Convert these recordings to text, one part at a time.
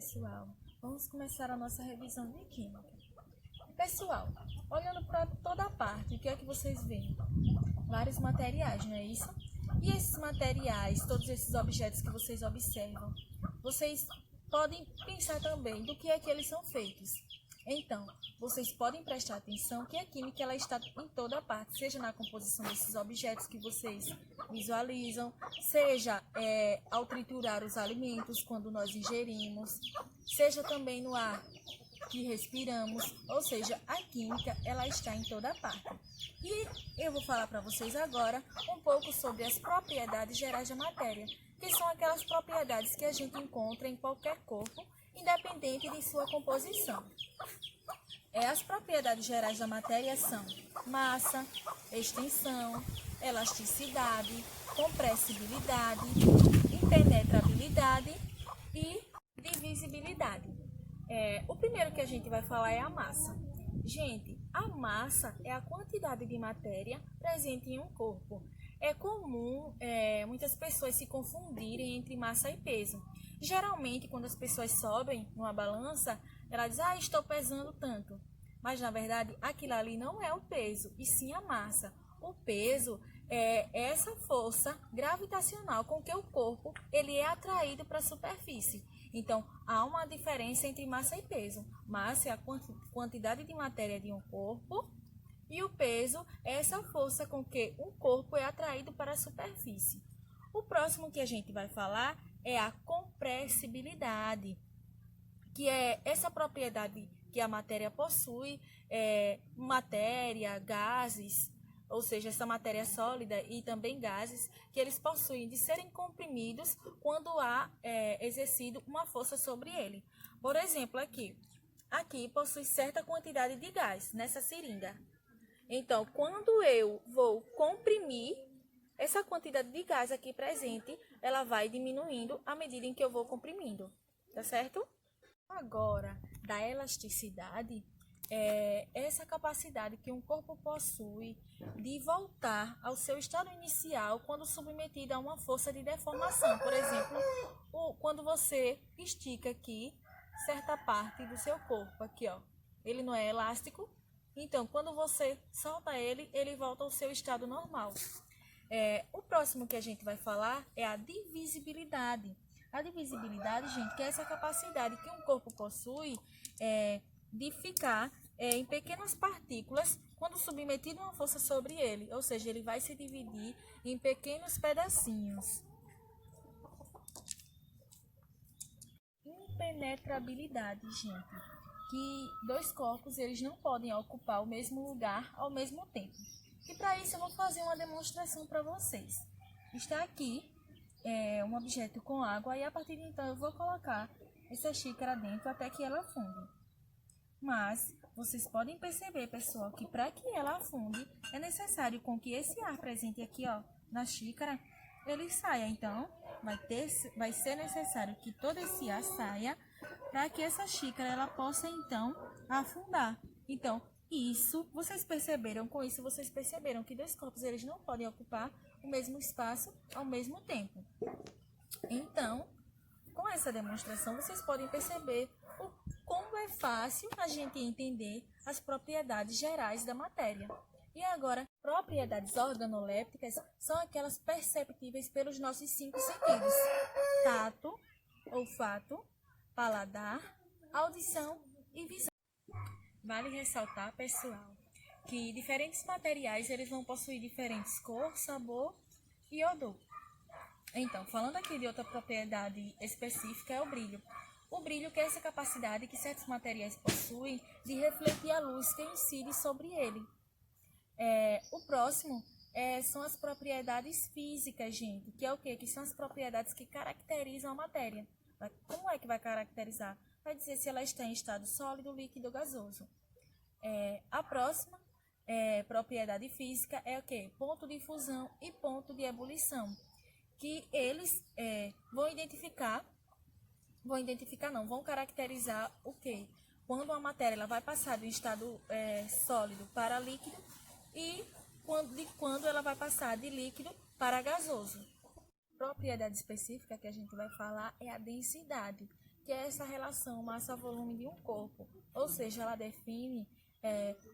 pessoal, vamos começar a nossa revisão de química. Pessoal, olhando para toda parte, o que é que vocês veem? Vários materiais, não é isso? E esses materiais, todos esses objetos que vocês observam, vocês podem pensar também do que é que eles são feitos. Então, vocês podem prestar atenção que a química ela está em toda parte, seja na composição desses objetos que vocês visualizam, seja ao triturar os alimentos quando nós ingerimos, seja também no ar que respiramos, ou seja, a química ela está em toda parte. E eu vou falar para vocês agora um pouco sobre as propriedades gerais da matéria, que são aquelas propriedades que a gente encontra em qualquer corpo, independente de sua composição. As propriedades gerais da matéria são massa, extensão, elasticidade, compressibilidade, impenetrabilidade e divisibilidade. O primeiro que a gente vai falar é a massa. Gente, a massa é a quantidade de matéria presente em um corpo. É comum muitas pessoas se confundirem entre massa e peso. Geralmente, quando as pessoas sobem numa balança, ela diz, estou pesando tanto. Mas, na verdade, aquilo ali não é o peso, e sim a massa. O peso é essa força gravitacional com que o corpo ele é atraído para a superfície. Então, há uma diferença entre massa e peso. Massa é a quantidade de matéria de um corpo e o peso é essa força com que um corpo é atraído para a superfície. O próximo que a gente vai falar é a compressibilidade, que é essa propriedade que a matéria possui, matéria, gases, ou seja, essa matéria sólida e também gases, que eles possuem de serem comprimidos quando há exercido uma força sobre ele. Por exemplo, aqui possui certa quantidade de gás nessa seringa. Então, quando eu vou comprimir, essa quantidade de gás aqui presente, ela vai diminuindo à medida em que eu vou comprimindo, tá certo? Agora, da elasticidade, essa capacidade que um corpo possui de voltar ao seu estado inicial quando submetido a uma força de deformação. Por exemplo, quando você estica aqui certa parte do seu corpo, aqui ó, ele não é elástico, então quando você solta ele, ele volta ao seu estado normal. O próximo que a gente vai falar é a divisibilidade. A divisibilidade, gente, que é essa capacidade que um corpo possui de ficar em pequenas partículas quando submetido a uma força sobre ele. Ou seja, ele vai se dividir em pequenos pedacinhos. Impenetrabilidade, gente, que dois corpos eles não podem ocupar o mesmo lugar ao mesmo tempo. E para isso eu vou fazer uma demonstração para vocês. Está aqui um objeto com água e a partir de então eu vou colocar essa xícara dentro até que ela afunde. Mas vocês podem perceber, pessoal, que para que ela afunde é necessário com que esse ar presente aqui ó, na xícara, ele saia. Então vai ser necessário que todo esse ar saia para que essa xícara ela possa então afundar. Então vocês perceberam que dois corpos eles não podem ocupar o mesmo espaço ao mesmo tempo. Então, com essa demonstração, vocês podem perceber como é fácil a gente entender as propriedades gerais da matéria. E agora, propriedades organolépticas são aquelas perceptíveis pelos nossos 5 sentidos: tato, olfato, paladar, audição e visão. Vale ressaltar, pessoal, que diferentes materiais eles vão possuir diferentes cor, sabor e odor. Então, falando aqui de outra propriedade específica, é o brilho. O brilho que é essa capacidade que certos materiais possuem de refletir a luz que incide sobre ele. O próximo são as propriedades físicas, gente, que é o quê? Que são as propriedades que caracterizam a matéria. Como é que vai caracterizar? Vai dizer se ela está em estado sólido, líquido ou gasoso. A próxima propriedade física é o quê? Ponto de fusão e ponto de ebulição, que eles vão caracterizar o quê? Quando a matéria ela vai passar de um estado sólido para líquido e quando ela vai passar de líquido para gasoso. Propriedade específica que a gente vai falar é a densidade, que que é essa relação massa-volume de um corpo, ou seja, ela define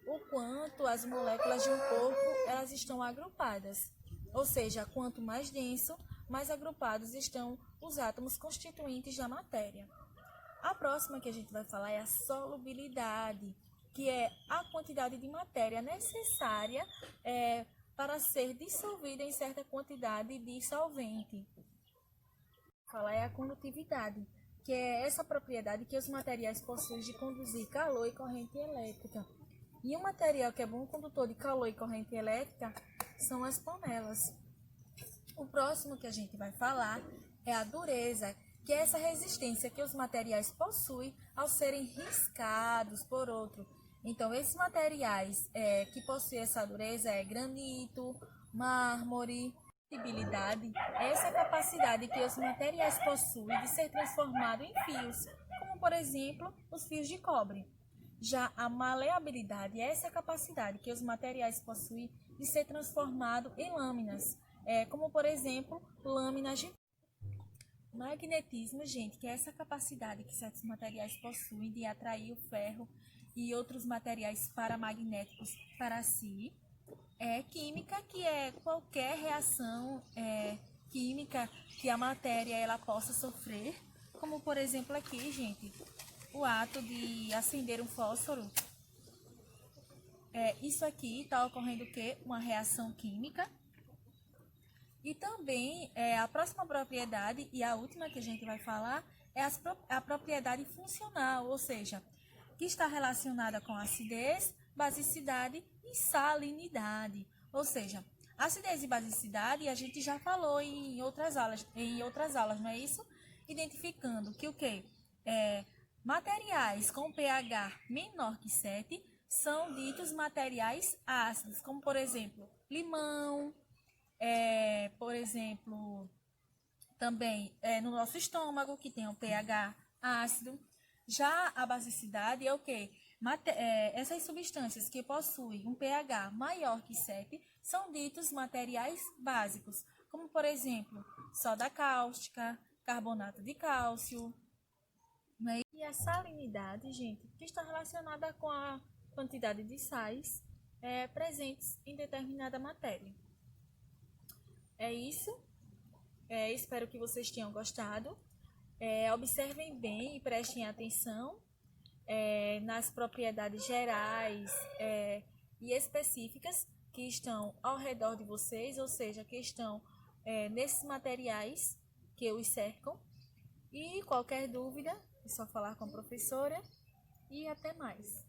o quanto as moléculas de um corpo elas estão agrupadas, ou seja, quanto mais denso, mais agrupados estão os átomos constituintes da matéria. A próxima que a gente vai falar é a solubilidade, que é a quantidade de matéria necessária para ser dissolvida em certa quantidade de solvente. Falar é a condutividade, que é essa propriedade que os materiais possuem de conduzir calor e corrente elétrica. E um material que é bom condutor de calor e corrente elétrica são as panelas. O próximo que a gente vai falar é a dureza, que é essa resistência que os materiais possuem ao serem riscados por outro. Então, esses materiais que possuem essa dureza é granito, mármore. Flexibilidade é essa capacidade que os materiais possuem de ser transformado em fios, como por exemplo os fios de cobre. Já a maleabilidade é essa capacidade que os materiais possuem de ser transformado em lâminas, como por exemplo lâminas de magnetismo, gente, que é essa capacidade que certos materiais possuem de atrair o ferro e outros materiais paramagnéticos para si. Química, que é qualquer reação química que a matéria ela possa sofrer, como por exemplo aqui, gente, o ato de acender um fósforo. Isso aqui está ocorrendo o quê? Uma reação química. E também a próxima propriedade e a última que a gente vai falar é a propriedade funcional, ou seja, que está relacionada com acidez, basicidade e salinidade. Ou seja, acidez e basicidade a gente já falou em outras aulas, não é isso? Identificando que o quê? Materiais com pH menor que 7 são ditos materiais ácidos, como por exemplo, limão, por exemplo, também no nosso estômago, que tem um pH ácido. Já a basicidade é o quê? Essas substâncias que possuem um pH maior que 7 são ditos materiais básicos, como por exemplo, soda cáustica, carbonato de cálcio. Né? E a salinidade, gente, que está relacionada com a quantidade de sais presentes em determinada matéria. É isso. Espero que vocês tenham gostado. Observem bem e prestem atenção nas propriedades gerais e específicas que estão ao redor de vocês, ou seja, que estão nesses materiais que os cercam. E qualquer dúvida, é só falar com a professora e até mais.